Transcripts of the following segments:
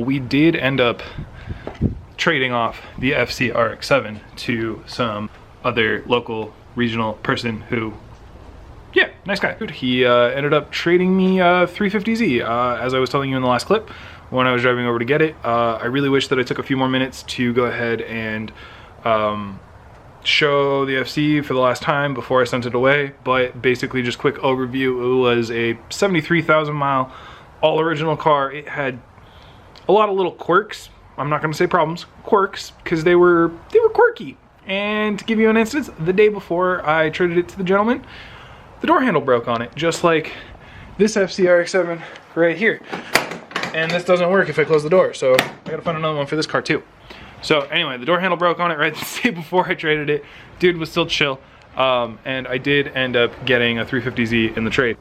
we did end up trading off the FC RX-7 to some other local regional person who, yeah, nice guy. He ended up trading me a 350Z, as I was telling you in the last clip when I was driving over to get it. I really wish that I took a few more minutes to go ahead and show the FC for the last time before I sent it away, but basically just quick overview. It was a 73,000 mile all original car. It had a lot of little quirks. I'm not gonna say problems, quirks, because they were quirky. And to give you an instance, the day before I traded it to the gentleman, the door handle broke on it, just like this FC RX-7 right here. And this doesn't work if I close the door, so I gotta find another one for this car too. So anyway, the door handle broke on it right the day before I traded it. Dude was still chill, and I did end up getting a 350Z in the trade.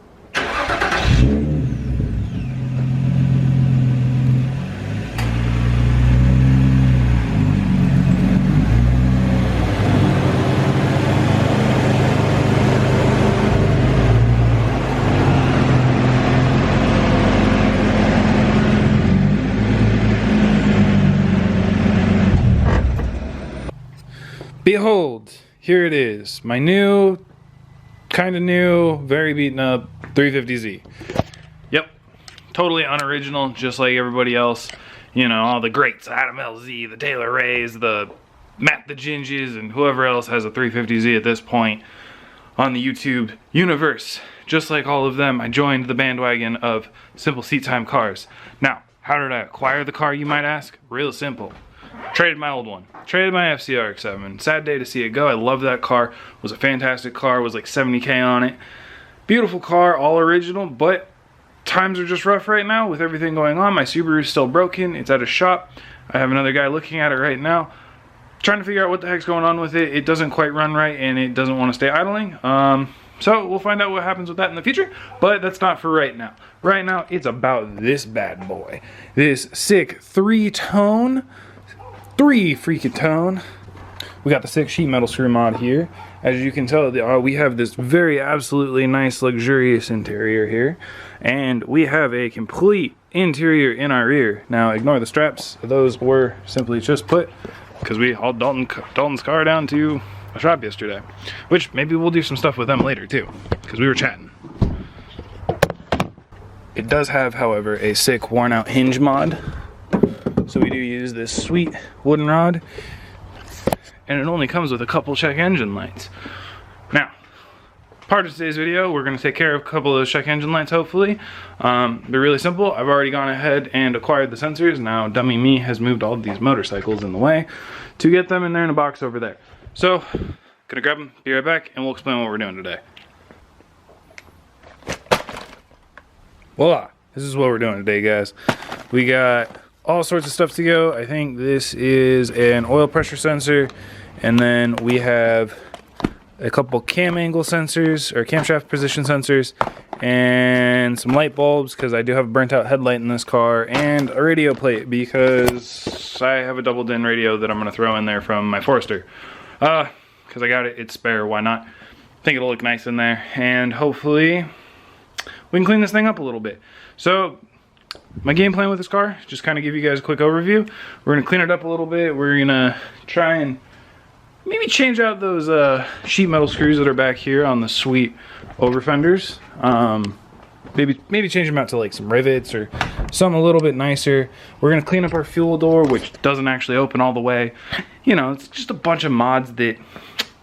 Behold, here it is, my new, kind of new, very beaten up 350Z. Yep, totally unoriginal, just like everybody else. You know, all the greats, Adam LZ, the Taylor Rays, the Matt the Ginges, and whoever else has a 350Z at this point on the YouTube universe. Just like all of them, I joined the bandwagon of simple seat time cars. Now, how did I acquire the car, you might ask? Real simple. Traded my old one. Traded my FC RX-7. Sad day to see it go. I love that car. It was a fantastic car. It was like 70K on it. Beautiful car, all original, but times are just rough right now with everything going on. My Subaru is still broken. It's at a shop. I have another guy looking at it right now, trying to figure out what the heck's going on with it. It doesn't quite run right, and it doesn't want to stay idling. So we'll find out what happens with that in the future, but that's not for right now. Right now, it's about this bad boy. This sick three-freaking tone. We got the 6 sheet metal screw mod here. As you can tell, we have this very absolutely nice luxurious interior here, and we have a complete interior in our rear. Now ignore the straps, those were simply just put because we hauled Dalton's car down to a shop yesterday, which maybe we'll do some stuff with them later too, because we were chatting. It does have, however, a sick worn out hinge mod. So we do use this sweet wooden rod, and it only comes with a couple check engine lights. Now, part of today's video, we're going to take care of a couple of those check engine lights, hopefully. They're really simple. I've already gone ahead and acquired the sensors. Now, dummy me has moved all of these motorcycles in the way to get them, and they're in a box over there. So, gonna grab them, be right back, and we'll explain what we're doing today. Voila! This is what we're doing today, guys. We got all sorts of stuff to go. I think this is an oil pressure sensor, and then we have a couple cam angle sensors or camshaft position sensors, and some light bulbs because I do have a burnt out headlight in this car, and a radio plate because I have a double din radio that I'm going to throw in there from my Forester. Because I got it, it's spare, why not? I think it'll look nice in there, and hopefully we can clean this thing up a little bit. So my game plan with this car, just kind of give you guys a quick overview. We're going to clean it up a little bit. We're going to try and maybe change out those sheet metal screws that are back here on the sweet over fenders. Maybe change them out to like some rivets or something a little bit nicer. We're going to clean up our fuel door, which doesn't actually open all the way. You know, it's just a bunch of mods that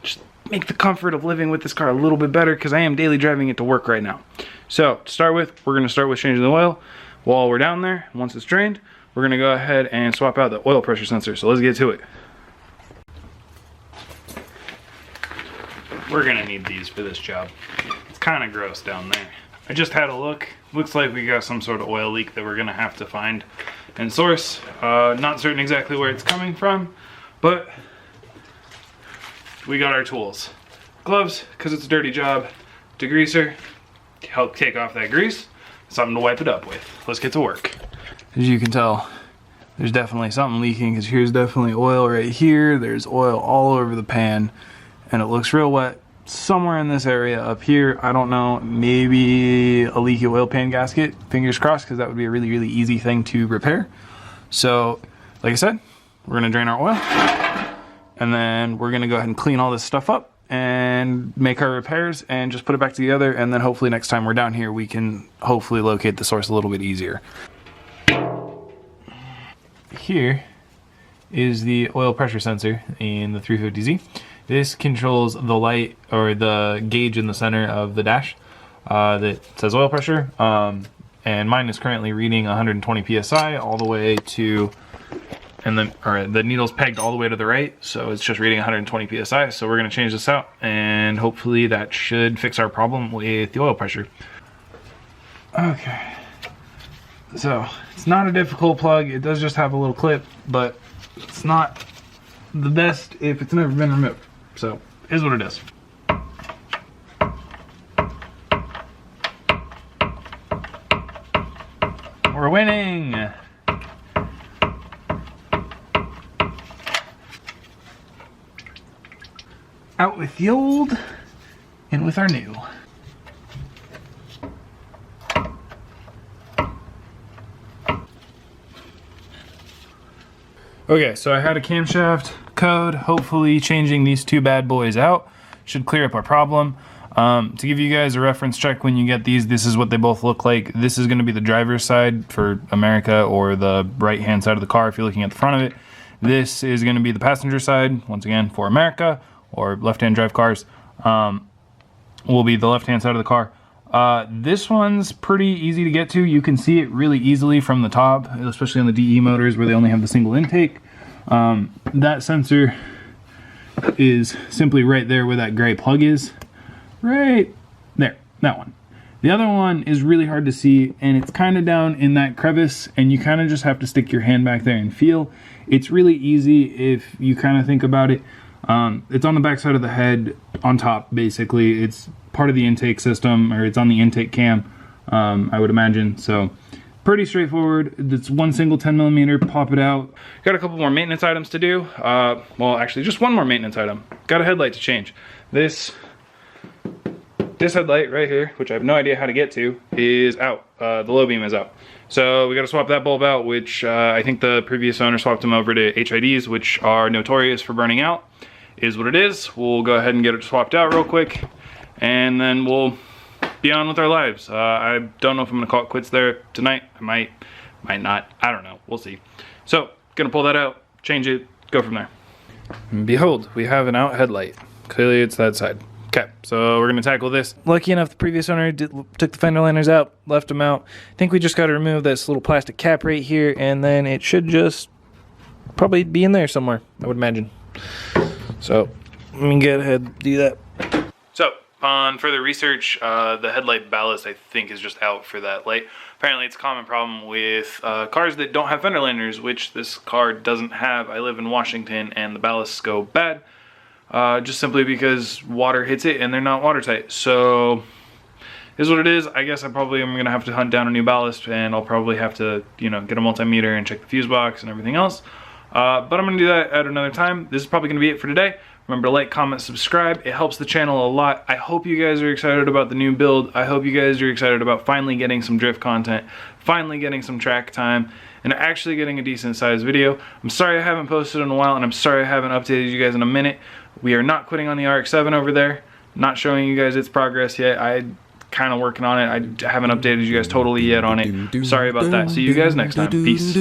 just make the comfort of living with this car a little bit better, because I am daily driving it to work right now. So to start with, we're going to start with changing the oil. While we're down there, once it's drained, we're going to go ahead and swap out the oil pressure sensor. So let's get to it. We're going to need these for this job. It's kind of gross down there. I just had a look. Looks like we got some sort of oil leak that we're going to have to find and source. Not certain exactly where it's coming from, but we got our tools. Gloves, because it's a dirty job. Degreaser to help take off that grease. Something to wipe it up with. Let's get to work. As you can tell, there's definitely something leaking, because here's definitely oil right here. There's oil all over the pan, and it looks real wet somewhere in this area up here. I don't know, maybe a leaky oil pan gasket. Fingers crossed, because that would be a really, really easy thing to repair. So, like I said, we're gonna drain our oil, and then we're gonna go ahead and clean all this stuff up and make our repairs and just put it back together, and then hopefully next time we're down here we can hopefully locate the source a little bit easier. Here is the oil pressure sensor in the 350Z. This controls the light or the gauge in the center of the dash that says oil pressure, and mine is currently reading 120 psi all the way to, and then the needle's pegged all the way to the right, so it's just reading 120 psi. So we're going to change this out, and hopefully that should fix our problem with the oil pressure. Okay, so it's not a difficult plug. It does just have a little clip, but it's not the best if it's never been removed. So is what it is. We're winning. Out with the old, in with our new. Okay, so I had a camshaft code. Hopefully changing these two bad boys out should clear up our problem. To give you guys a reference check when you get these, this is what they both look like. This is gonna be the driver's side for America, or the right-hand side of the car if you're looking at the front of it. This is gonna be the passenger side, once again, for America, or left-hand drive cars, will be the left-hand side of the car. This one's pretty easy to get to. You can see it really easily from the top, especially on the DE motors where they only have the single intake. That sensor is simply right there where that gray plug is. Right there, that one. The other one is really hard to see, and it's kind of down in that crevice, and you kind of just have to stick your hand back there and feel. It's really easy if you kind of think about it. It's on the back side of the head, on top, basically. It's part of the intake system, or it's on the intake cam, I would imagine. So pretty straightforward. It's one single 10mm, pop it out. Got a couple more maintenance items to do. Well, actually just one more maintenance item. Got a headlight to change. This headlight right here, which I have no idea how to get to, is out. The low beam is out. So we got to swap that bulb out, which I think the previous owner swapped them over to HIDs, which are notorious for burning out. Is what it is. We'll go ahead and get it swapped out real quick, and then we'll be on with our lives. I don't know if I'm gonna call it quits there tonight. I might not. I don't know. We'll see. So gonna pull that out, change it, go from there. And behold, we have an out headlight. Clearly it's that side. Okay, so we're gonna tackle this. Lucky enough, the previous owner took the fender liners out, left them out. I think we just gotta remove this little plastic cap right here, and then it should just probably be in there somewhere, I would imagine. So let me go ahead and do that. So upon further research, the headlight ballast I think is just out for that light. Apparently it's a common problem with cars that don't have fender liners, which this car doesn't have. I live in Washington and the ballasts go bad, just simply because water hits it and they're not watertight. So is what it is. I guess I probably am gonna have to hunt down a new ballast, and I'll probably have to, you know, get a multimeter and check the fuse box and everything else. But I'm gonna do that at another time. This is probably gonna be it for today. Remember to like, comment, subscribe. It helps the channel a lot. I hope you guys are excited about the new build. I hope you guys are excited about finally getting some drift content, finally getting some track time, and actually getting a decent sized video. I'm sorry I haven't posted in a while, and I'm sorry I haven't updated you guys in a minute. We are not quitting on the RX-7 over there. Not showing you guys its progress yet. I'm kind of working on it. I haven't updated you guys totally yet on it. Sorry about that. See you guys next time. Peace.